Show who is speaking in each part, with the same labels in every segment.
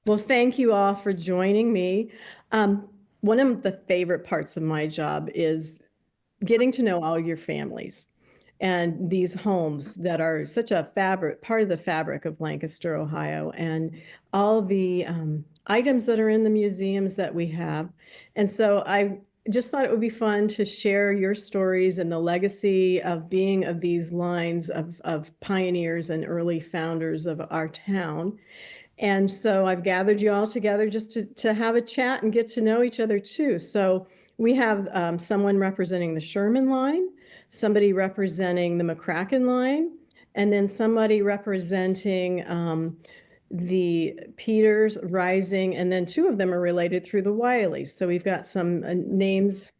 Speaker 1: Well, thank you all for joining me. One of the favorite parts of my job is getting to know all your families and these homes that are such a fabric, part of the fabric of Lancaster, Ohio, and all the items that are in the museums that we have. And so I just thought it would be fun to share your stories and the legacy of being of these lines of pioneers and early founders of our town. And so I've gathered you all together just to have a chat and get to know each other too. So we have someone representing the Sherman line, somebody representing the Maccracken line, and then somebody representing the Peters Rising, and then two of them are related through the Wileys. So we've got some names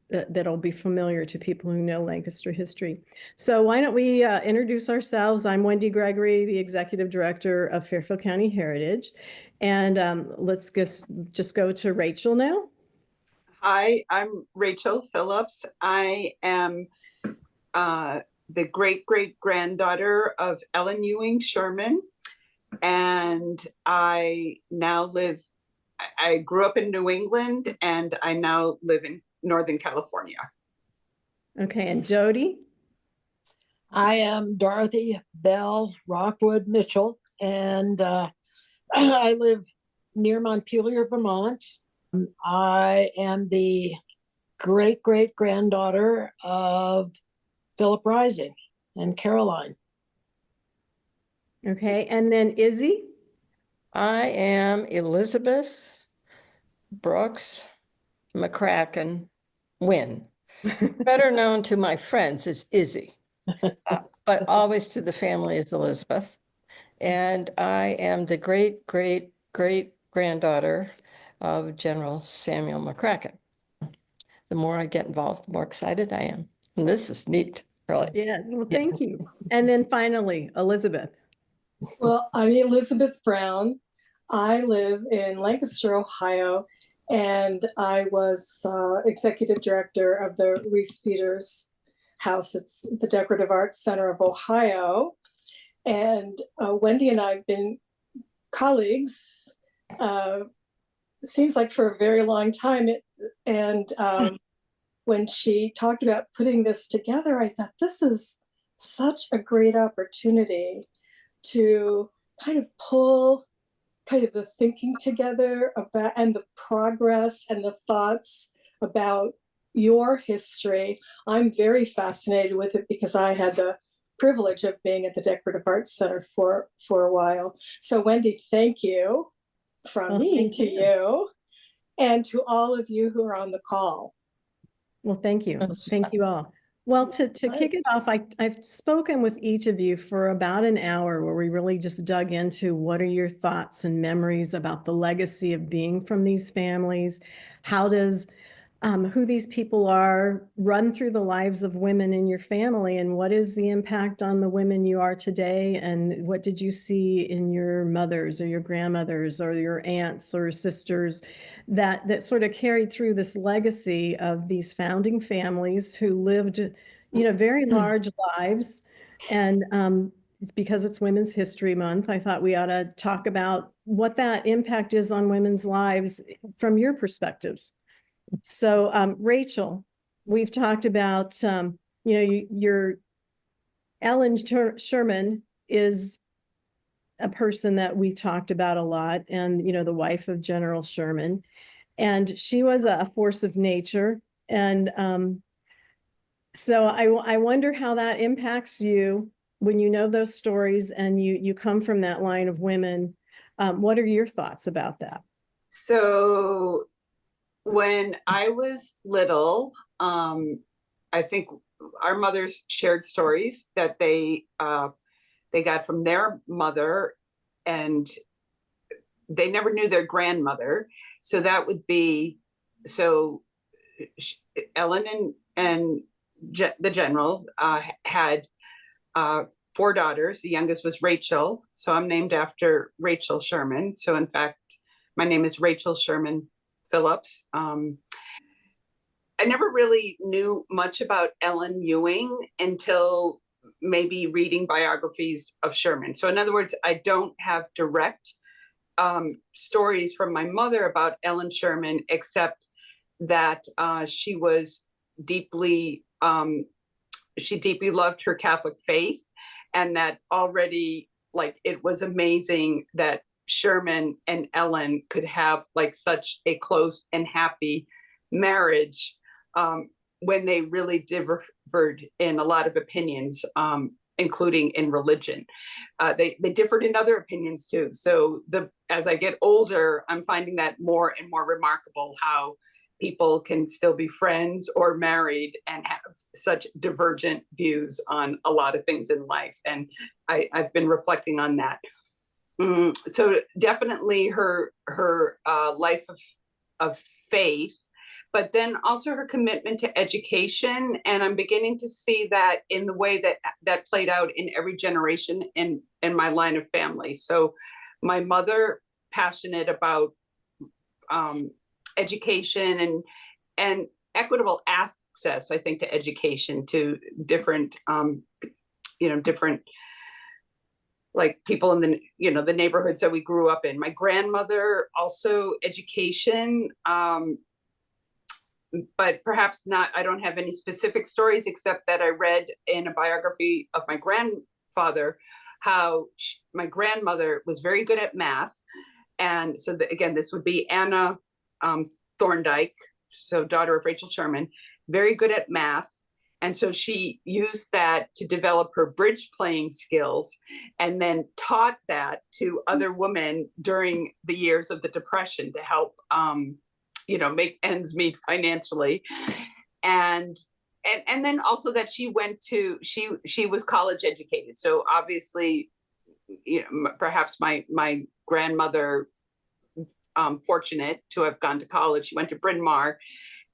Speaker 1: that'll be familiar to people who know Lancaster history. So why don't we introduce ourselves? I'm Wendy Gregory, the Executive Director of Fairfield County Heritage. And let's just go to Rachel now.
Speaker 2: Hi, I'm Rachel Phillips. I am the great-great-granddaughter of Ellen Ewing Sherman. And I grew up in New England, and I now live in Northern California.
Speaker 1: Okay, and Jody?
Speaker 3: I am Dorothy Bell Rockwood Mitchell, and I live near Montpelier, Vermont. I am the great-great-granddaughter of Philip Rising and Caroline.
Speaker 1: Okay, and then Izzy?
Speaker 4: I am Elizabeth Brooks Maccracken Winn, better known to my friends as Izzy, but always to the family as Elizabeth. And I am the great-great-great-granddaughter of General Samuel Maccracken. The more I get involved, the more excited I am. And this is neat, really.
Speaker 1: Yes, well, thank you. And then finally, Elizabeth.
Speaker 5: Well, I'm Elizabeth Brown. I live in Lancaster, Ohio, and I was executive director of the Reese Peters House. It's the Decorative Arts Center of Ohio. And Wendy and I have been colleagues, seems like for a very long time. When she talked about putting this together, I thought this is such a great opportunity to kind of pull kind of the thinking together about and the progress and the thoughts about your history. I'm very fascinated with it because I had the privilege of being at the Decorative Arts Center for a while. So Wendy, thank you from me to you and to all of you who are on the call.
Speaker 1: Well, thank you. Thank you all. Well, to kick it off, I've spoken with each of you for about an hour where we really just dug into what are your thoughts and memories about the legacy of being from these families. How does who these people are run through the lives of women in your family, and what is the impact on the women you are today, and what did you see in your mothers or your grandmothers or your aunts or sisters that sort of carried through this legacy of these founding families who lived, very large lives. And it's because it's Women's History Month, I thought we ought to talk about what that impact is on women's lives from your perspectives. So, Rachel, we've talked about, your Ellen Sherman is a person that we talked about a lot, and, the wife of General Sherman, and she was a force of nature. And so I wonder how that impacts you when you know those stories and you come from that line of women. What are your thoughts about that?
Speaker 2: So when I was little, I think our mothers shared stories that they got from their mother, and they never knew their grandmother. So that would be, Ellen and the general had 4 daughters. The youngest was Rachel. So I'm named after Rachel Sherman. So in fact, my name is Rachel Sherman Phillips. I never really knew much about Ellen Ewing until maybe reading biographies of Sherman. So in other words, I don't have direct stories from my mother about Ellen Sherman, except that she was deeply, she deeply loved her Catholic faith, and that already, like, it was amazing that Sherman and Ellen could have like such a close and happy marriage, when they really differed in a lot of opinions, including in religion. They differed in other opinions too. So as I get older, I'm finding that more and more remarkable, how people can still be friends or married and have such divergent views on a lot of things in life. And I've been reflecting on that. So definitely her life of faith, but then also her commitment to education. And I'm beginning to see that in the way that played out in every generation in my line of family. So my mother, passionate about education and equitable access, I think, to education, to different, different, like, people in the, the neighborhoods that we grew up in. My grandmother, also education, but perhaps not, I don't have any specific stories, except that I read in a biography of my grandfather how my grandmother was very good at math. And so again, this would be Anna Thorndike, so daughter of Rachel Sherman, very good at math. And so she used that to develop her bridge playing skills, and then taught that to other women during the years of the Depression to help, make ends meet financially. And then also that she was college educated. So obviously, perhaps my grandmother, fortunate to have gone to college. She went to Bryn Mawr,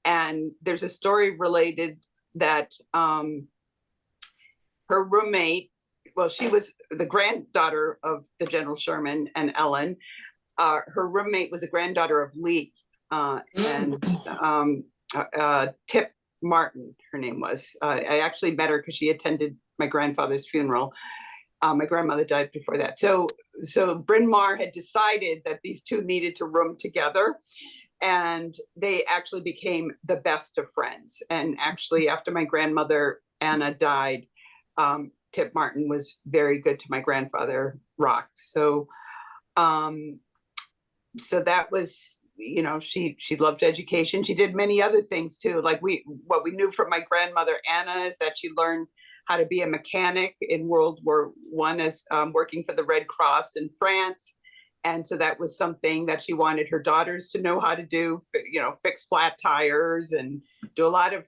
Speaker 2: and there's a story related that her roommate, well, she was the granddaughter of the General Sherman and Ellen. Her roommate was a granddaughter of Lee, and Tip Martin, her name was. I actually met her because she attended my grandfather's funeral. My grandmother died before that. So Bryn Mawr had decided that these two needed to room together, and they actually became the best of friends. And actually, after my grandmother Anna died, Tip Martin was very good to my grandfather Rock. So that was, she loved education. She did many other things too. Like what we knew from my grandmother Anna is that she learned how to be a mechanic in World War I, as working for the Red Cross in France. And so that was something that she wanted her daughters to know how to do, fix flat tires and do a lot of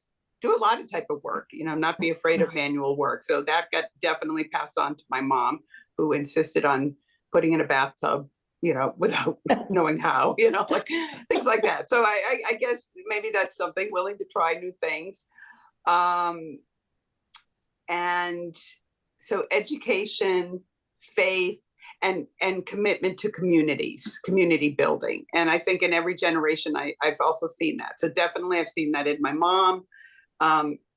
Speaker 2: type of work, not be afraid of manual work. So that got definitely passed on to my mom, who insisted on putting in a bathtub, without knowing how, like things like that. So I guess maybe that's something, willing to try new things. And so education, faith, and commitment to community building. And I think in every generation, I've also seen that. So definitely I've seen that in my mom,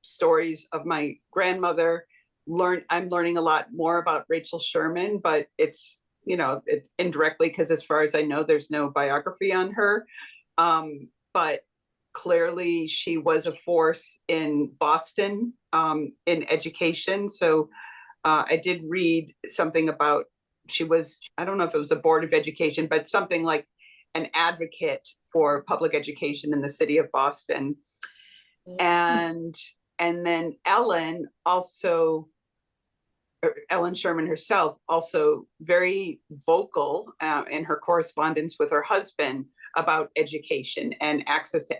Speaker 2: stories of my grandmother. I'm learning a lot more about Rachel Sherman, but it's indirectly, because as far as I know, there's no biography on her. But clearly she was a force in Boston, in education. So I did read something about, she was, I don't know if it was a board of education, but something like an advocate for public education in the city of Boston. And then Ellen Sherman herself, also very vocal in her correspondence with her husband about education and access to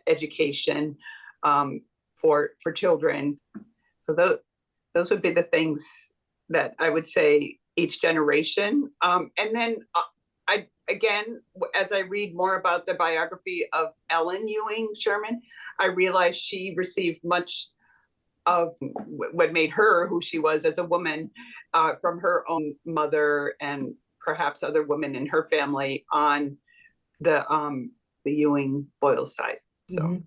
Speaker 2: education for children. So those would be the things that I would say each generation. And then again, as I read more about the biography of Ellen Ewing Sherman, I realized she received much of what made her who she was as a woman from her own mother and perhaps other women in her family on the Ewing Boyle side. So,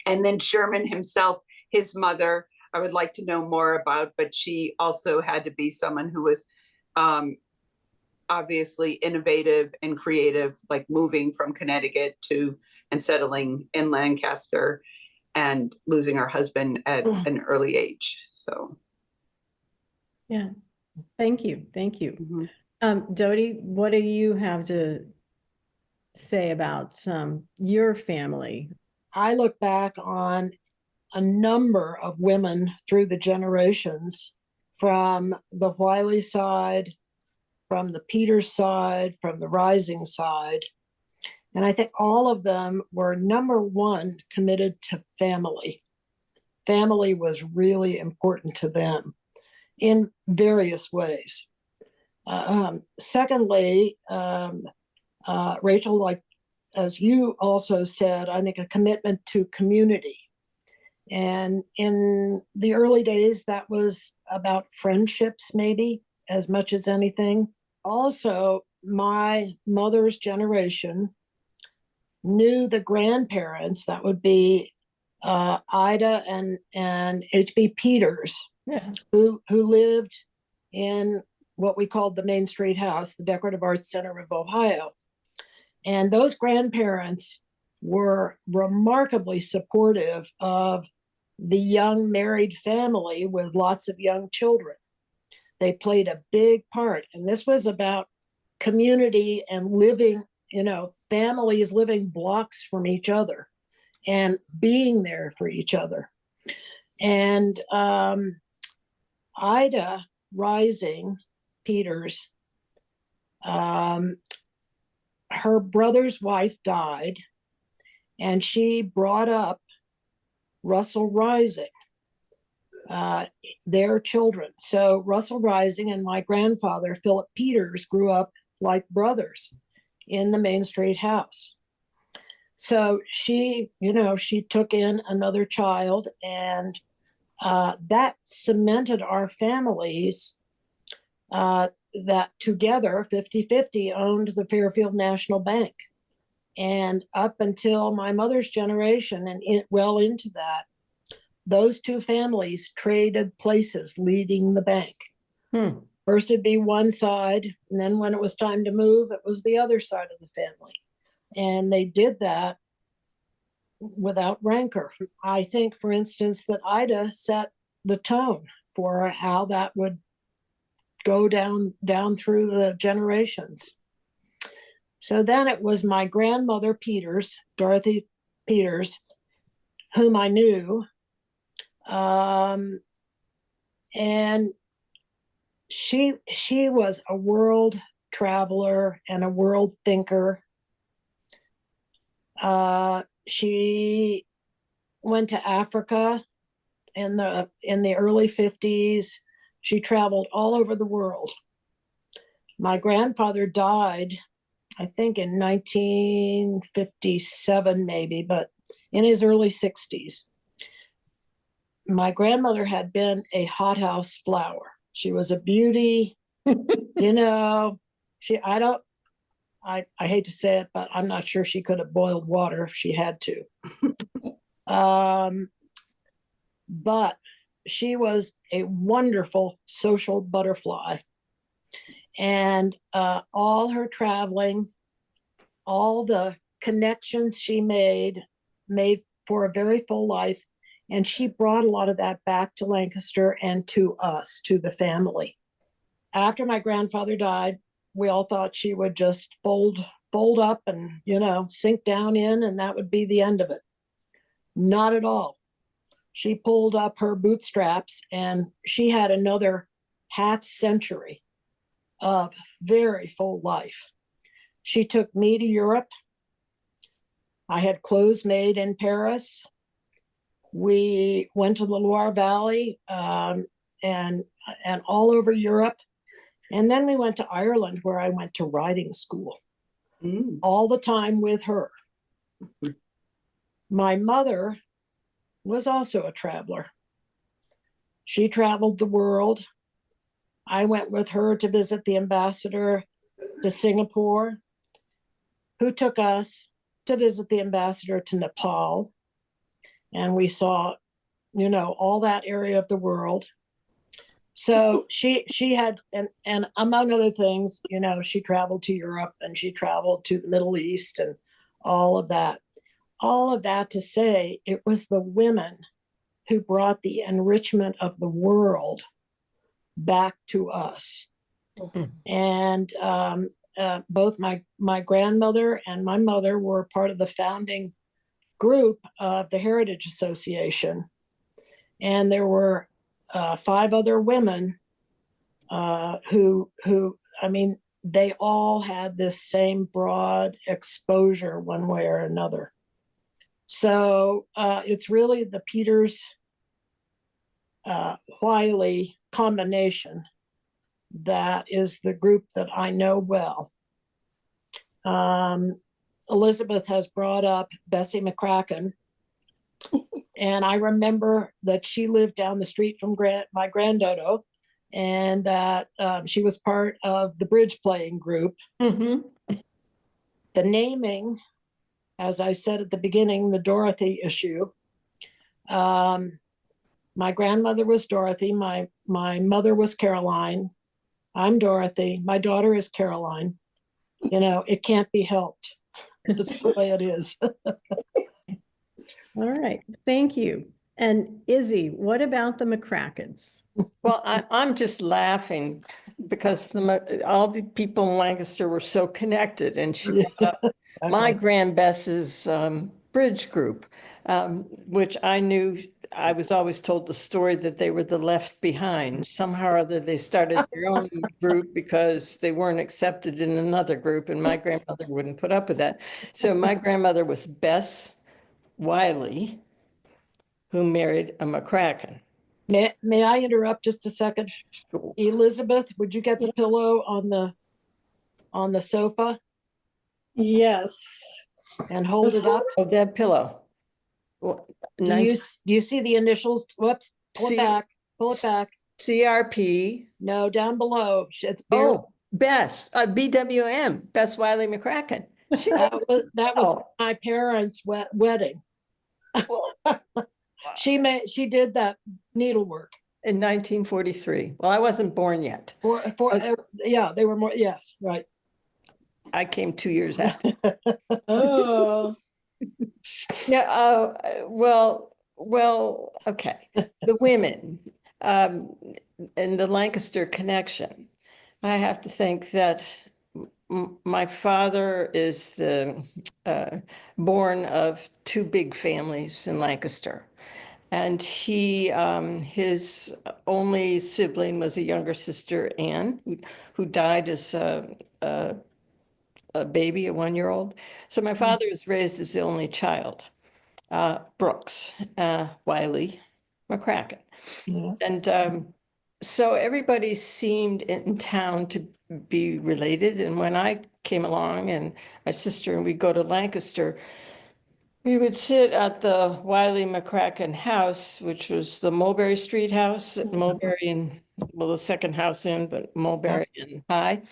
Speaker 2: and then Sherman himself, his mother, I would like to know more about, but she also had to be someone who was obviously innovative and creative, like moving from Connecticut to and settling in Lancaster and losing our husband at an early age. So,
Speaker 1: Yeah. Thank you. Thank you.
Speaker 2: mhm.
Speaker 1: Dodie, what do you have to say about your family?
Speaker 3: I look back on a number of women through the generations, from the Wiley side, from the Peters side, from the Rising side. And I think all of them were, number one, committed to family. Family was really important to them in various ways. Secondly, Rachel, like as you also said, I think a commitment to community. And in the early days, that was about friendships, maybe as much as anything. Also, my mother's generation knew the grandparents, that would be Ida and H.B. Peters,
Speaker 1: Yeah.
Speaker 3: who lived in what we called the Main Street House, the Decorative Arts Center of Ohio. And those grandparents were remarkably supportive of the young married family with lots of young children. They played a big part. And this was about community and living, families living blocks from each other and being there for each other. And Ida Rising Peters, her brother's wife died, and she brought up Russell Rising, their children. So Russell Rising and my grandfather, Philip Peters, grew up like brothers in the Main Street House. So she took in another child, and that cemented our families that together 50-50 owned the Fairfield National Bank. And up until my mother's generation and well into that, those two families traded places leading the bank. First it'd be one side, and then when it was time to move, it was the other side of the family. And they did that without rancor. I think, for instance, that Ida set the tone for how that would go down through the generations. So then it was my grandmother Peters, Dorothy Peters, whom I knew. And she was a world traveler and a world thinker. She went to Africa in the early 50s. She traveled all over the world. My grandfather died, I think, in 1957, maybe, but in his early 60s. My grandmother had been a hothouse flower. She was a beauty, I hate to say it, but I'm not sure she could have boiled water if she had to. But she was a wonderful social butterfly. And all her traveling, all the connections she made for a very full life. And she brought a lot of that back to Lancaster and to us, to the family. After my grandfather died, we all thought she would just fold up and, sink down in, and that would be the end of it. Not at all. She pulled up her bootstraps, and she had another half century of very full life. She took me to Europe. I had clothes made in Paris. We went to the Loire Valley and all over Europe. And then we went to Ireland, where I went to riding school, all the time with her. My mother was also a traveler. She traveled the world. I went with her to visit the ambassador to Singapore, who took us to visit the ambassador to Nepal. And we saw, all that area of the world. So she had, and among other things, she traveled to Europe and she traveled to the Middle East and all of that. All of that to say, it was the women who brought the enrichment of the world back to us. And both my grandmother and my mother were part of the founding group of the Heritage Association. And there were 5 other women who, I mean, they all had this same broad exposure one way or another. So it's really the Peters Wiley combination that is the group that I know well. Elizabeth has brought up Bessie Maccracken, and I remember that she lived down the street from my granddaughter, and that she was part of the bridge playing group.
Speaker 4: Mm-hmm.
Speaker 3: The naming, as I said at the beginning, the Dorothy issue. My grandmother was Dorothy. My mother was Caroline. I'm Dorothy. My daughter is Caroline. It can't be helped. It's the way it is.
Speaker 1: All right, thank you. And Izzy, what about the Maccrackens?
Speaker 4: Well, I'm just laughing because all the people in Lancaster were so connected, and she brought up my grandbess's bridge group, which I knew. I was always told the story that they were the left behind. Somehow or other, they started their own group because they weren't accepted in another group, and my grandmother wouldn't put up with that. So my grandmother was Bess Wiley, who married a Maccracken.
Speaker 3: May I interrupt just a second? Elizabeth, would you get the pillow on the sofa
Speaker 5: Yes.
Speaker 3: and hold it up?
Speaker 4: Oh, that pillow. Well,
Speaker 3: Do you see the initials? Whoops, pull it back, pull it back.
Speaker 4: CRP.
Speaker 3: No, down below. It's
Speaker 4: Bess, BWM, Bess Wiley Maccracken.
Speaker 3: that was my parents' wedding. She did that needlework
Speaker 4: in 1943. Well, I wasn't born yet.
Speaker 3: Yeah, they were more. Yes, right.
Speaker 4: I came 2 years after.
Speaker 5: Oh.
Speaker 4: Yeah. Well. Okay. The women and the Lancaster connection. I have to think that my father is the born of 2 big families in Lancaster. And his only sibling was a younger sister, Anne, who died as a baby, a 1-year-old. So my father was raised as the only child, Brooks, Wiley, Maccracken.
Speaker 3: Yeah.
Speaker 4: And so everybody seemed in town to be related. And when I came along and my sister and we go to Lancaster, we would sit at the Wiley Maccracken house, which was the Mulberry Street house, Mulberry and, well, the second house in, but Mulberry and High.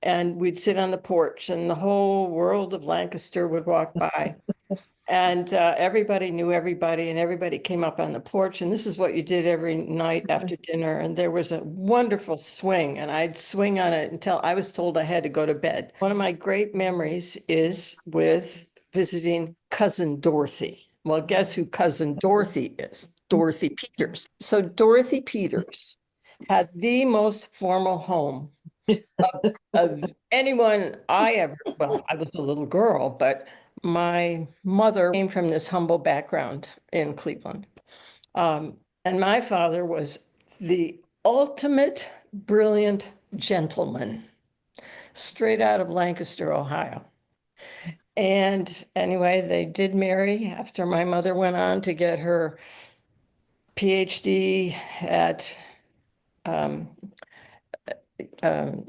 Speaker 4: And we'd sit on the porch and the whole world of Lancaster would walk by. And everybody knew everybody and everybody came up on the porch. And this is what you did every night after dinner. And there was a wonderful swing and I'd swing on it until I was told I had to go to bed. One of my great memories is with visiting cousin Dorothy. Well, guess who cousin Dorothy is? Dorothy Peters. So Dorothy Peters had the most formal home of anyone I ever, well, I was a little girl, but my mother came from this humble background in Cleveland. And my father was the ultimate brilliant gentleman, straight out of Lancaster, Ohio. And anyway, they did marry after my mother went on to get her PhD at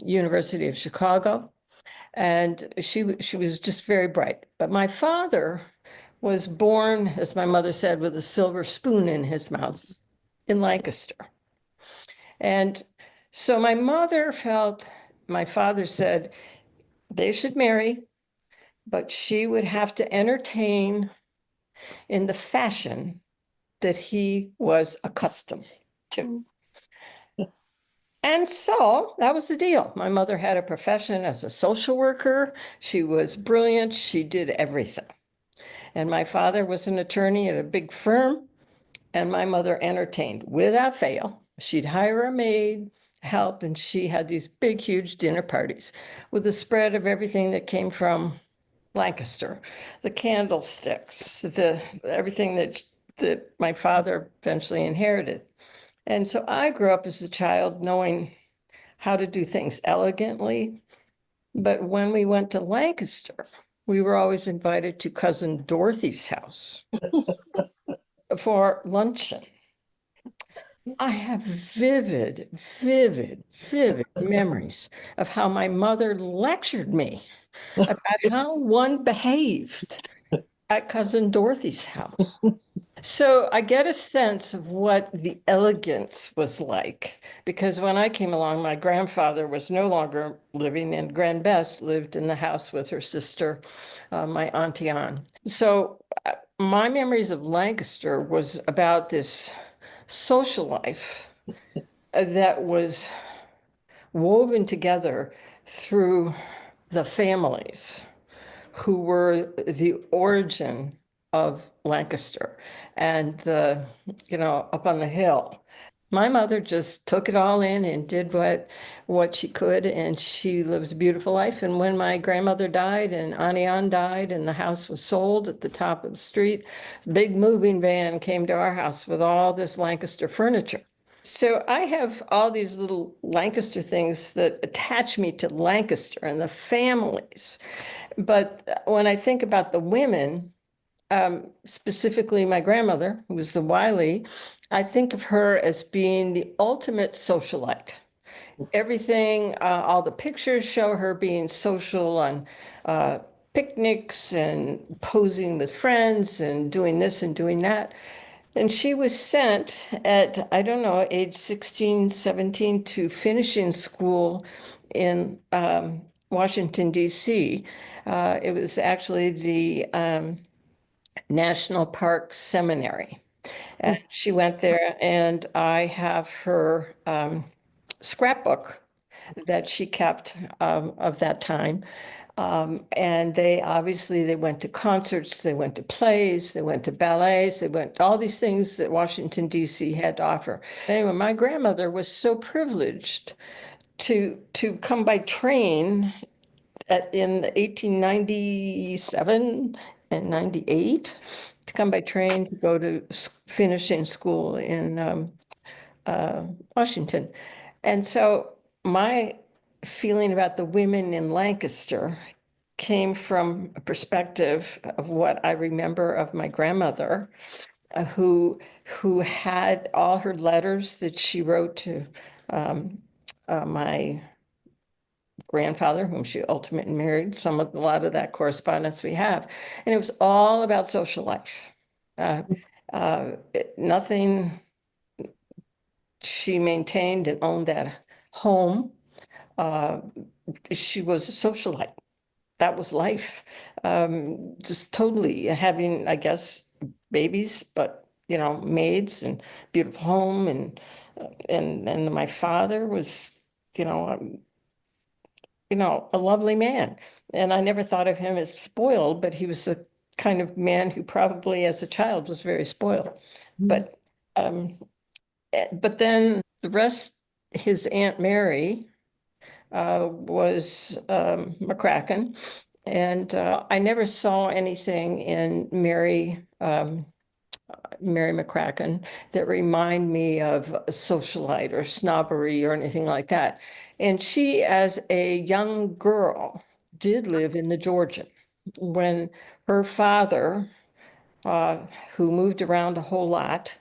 Speaker 4: University of Chicago. And she was just very bright. But my father was born, as my mother said, with a silver spoon in his mouth in Lancaster. And so my mother felt, my father said they should marry, but she would have to entertain in the fashion that he was accustomed to. And so that was the deal. My mother had a profession as a social worker. She was brilliant. She did everything. And my father was an attorney at a big firm, and my mother entertained without fail. She'd hire a maid, help, and she had these big, huge dinner parties with a spread of everything that came from Lancaster, the candlesticks, the everything that my father eventually inherited. And so I grew up as a child knowing how to do things elegantly. But when we went to Lancaster, we were always invited to cousin Dorothy's house for luncheon. I have vivid, vivid, vivid memories of how my mother lectured me about how one behaved at cousin Dorothy's house. So I get a sense of what the elegance was like, because when I came along, my grandfather was no longer living, and Grand Bess lived in the house with her sister, my Auntie Ann. So my memories of Lancaster was about this social life that was woven together through the families who were the origin of Lancaster and up on the hill. My mother just took it all in and did what she could, and she lived a beautiful life. And when my grandmother died and Auntie Ann died and the house was sold at the top of the street, a big moving van came to our house with all this Lancaster furniture. So I have all these little Lancaster things that attach me to Lancaster and the families. But when I think about the women, specifically my grandmother, who was the Wiley, I think of her as being the ultimate socialite. Everything, all the pictures show her being social on picnics and posing with friends and doing this and doing that. And she was sent at, I don't know, age 16, 17 to finishing school in Washington, D.C. It was actually the National Park Seminary. And she went there, and I have her scrapbook that she kept of that time. And they went to concerts, they went to plays, they went to ballets, they went all these things that Washington, D.C. had to offer. Anyway, my grandmother was so privileged to come by train in 1897 and 98, to come by train to go to finishing school in Washington. And so my feeling about the women in Lancaster came from a perspective of what I remember of my grandmother, who had all her letters that she wrote to my grandfather, whom she ultimately married, a lot of that correspondence we have. And it was all about social life. Nothing, she maintained and owned that home. She was a socialite. That was life. Just totally having, I guess, babies, but maids and beautiful home, and my father was, a lovely man. And I never thought of him as spoiled, but he was the kind of man who probably as a child was very spoiled. But then the rest, his Aunt Mary was Maccracken. And I never saw anything in Mary Maccracken that remind me of a socialite or snobbery or anything like that. And she, as a young girl, did live in the Georgian. When her father, who moved around a whole lot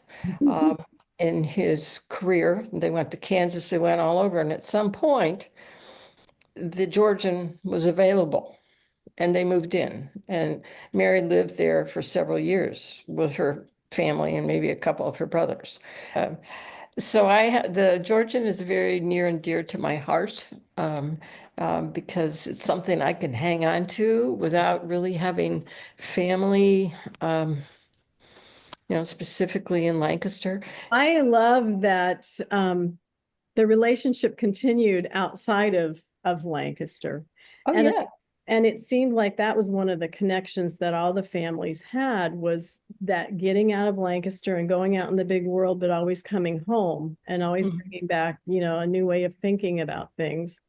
Speaker 4: in his career, they went to Kansas, they went all over, and at some point, the Georgian was available. And they moved in, and Mary lived there for several years with her family and maybe a couple of her brothers. So the Georgian is very near and dear to my heart because it's something I can hang on to without really having family, specifically in Lancaster.
Speaker 1: I love that the relationship continued outside of Lancaster.
Speaker 4: Oh,
Speaker 1: And
Speaker 4: yeah.
Speaker 1: And it seemed like that was one of the connections that all the families had, was that getting out of Lancaster and going out in the big world, but always coming home and always
Speaker 4: Mhm.
Speaker 1: bringing back, a new way of thinking about things.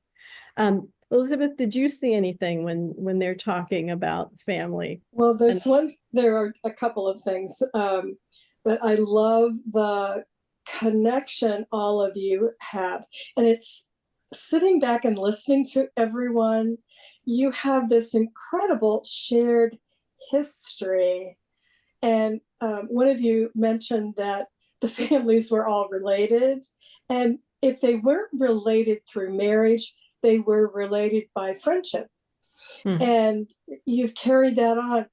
Speaker 1: Elizabeth, did you see anything when they're talking about family?
Speaker 5: Well,
Speaker 1: And
Speaker 5: there are a couple of things, but I love the connection all of you have. And it's sitting back and listening to everyone. You have this incredible shared history. And one of you mentioned that the families were all related. And if they weren't related through marriage, they were related by friendship. And you've carried that on.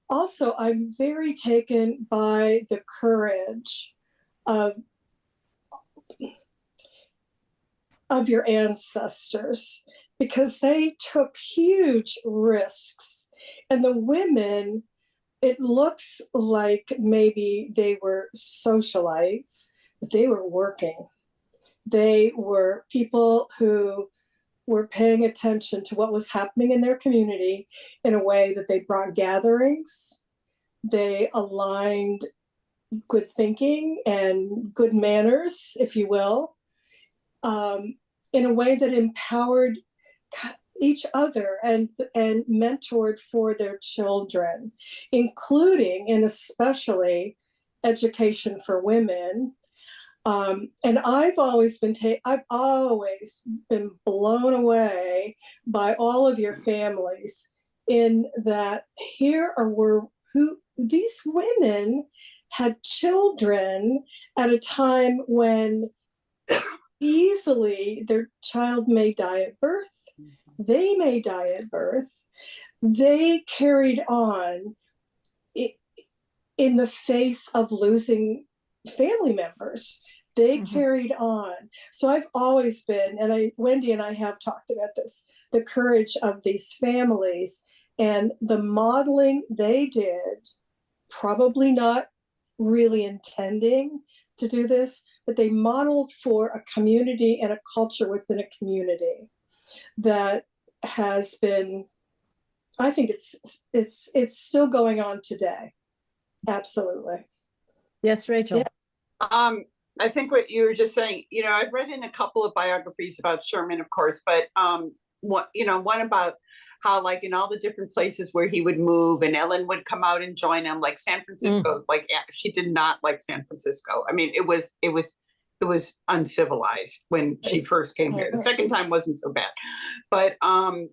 Speaker 5: Also, I'm very taken by the courage of your ancestors, because they took huge risks. And the women, it looks like maybe they were socialites, but they were working. They were people who were paying attention to what was happening in their community in a way that they brought gatherings. They aligned good thinking and good manners, if you will, in a way that empowered each other and mentored for their children, including and especially education for women. And I've always been blown away by all of your families, in that these women had children at a time when easily their child may die at birth. They may die at birth. They carried on in the face of losing family members. They carried on. So I've always been, and Wendy and I have talked about this, the courage of these families and the modeling they did, probably not really intending to do this, but they modeled for a community and a culture within a community that has been, I think it's still going on today. Absolutely.
Speaker 1: yes, Rachel.
Speaker 5: Yeah.
Speaker 2: I think what you were just saying, I've read in a couple of biographies about Sherman, of course, but one about how, like, in all the different places where he would move and Ellen would come out and join him, like San Francisco, like she did not like San Francisco. I mean, it was uncivilized when she first came here. The second time wasn't so bad, but a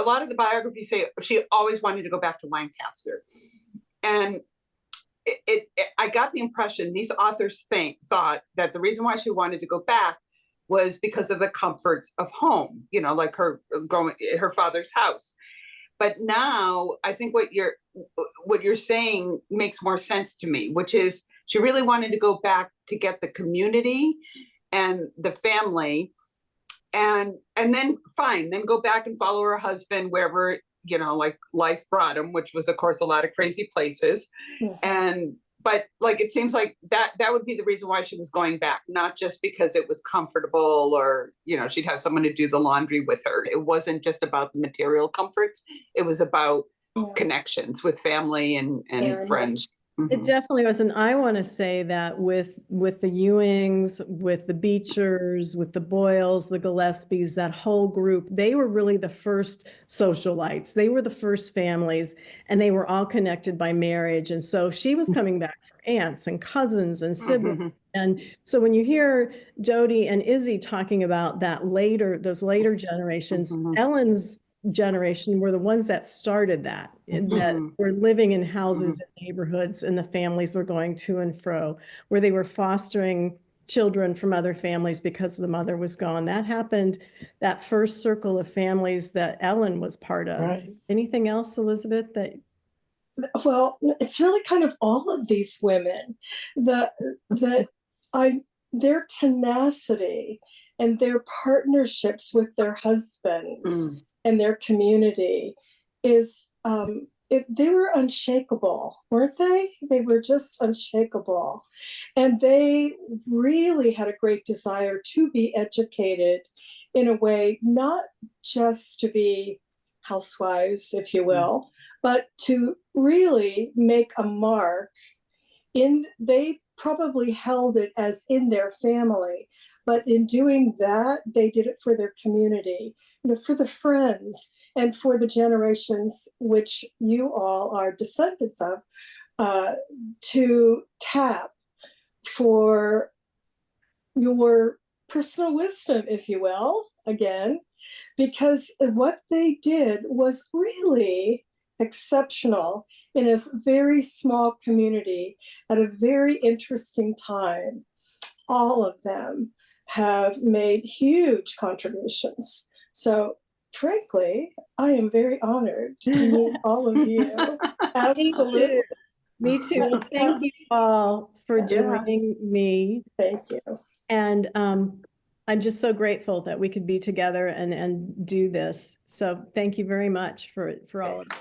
Speaker 2: lot of the biographies say she always wanted to go back to Lancaster. And I got the impression these authors thought that the reason why she wanted to go back was because of the comforts of home, like her father's house. But now I think what you're saying makes more sense to me, which is she really wanted to go back to get the community and the family, and then go back and follow her husband wherever like life brought him, which was of course a lot of crazy places. But like, it seems like that would be the reason why she was going back, not just because it was comfortable or, she'd have someone to do the laundry with her. It wasn't just about the material comforts. It was about connections with family and friends.
Speaker 1: It definitely was. And I want to say that with the Ewings, with the Beechers, with the Boyles, the Gillespies, that whole group, they were really the first socialites. They were the first families, and they were all connected by marriage. And so she was coming back for aunts and cousins and siblings. And so when you hear Jody and Izzy talking about those later generations, Ellen's generation were the ones that started that were living in houses and neighborhoods, and the families were going to and fro, where they were fostering children from other families because the mother was gone. That happened, that first circle of families that Ellen was part of. Right. Anything else, Elizabeth?
Speaker 5: Well, it's really kind of all of these women, their tenacity and their partnerships with their husbands and their community is they were unshakable, weren't they? They were just unshakable. And they really had a great desire to be educated in a way, not just to be housewives, if you will, but to really make a mark they probably held it as in their family, but in doing that, they did it for their community, for the friends and for the generations which you all are descendants of, to tap for your personal wisdom, if you will, again, because what they did was really exceptional in a very small community at a very interesting time. All of them have made huge contributions. So frankly, I am very honored to meet all of you. Absolutely.
Speaker 1: Me too. Well, thank you all for
Speaker 5: Yeah.
Speaker 1: joining me.
Speaker 5: Thank you.
Speaker 1: And I'm just so grateful that we could be together and do this. So thank you very much for all of it.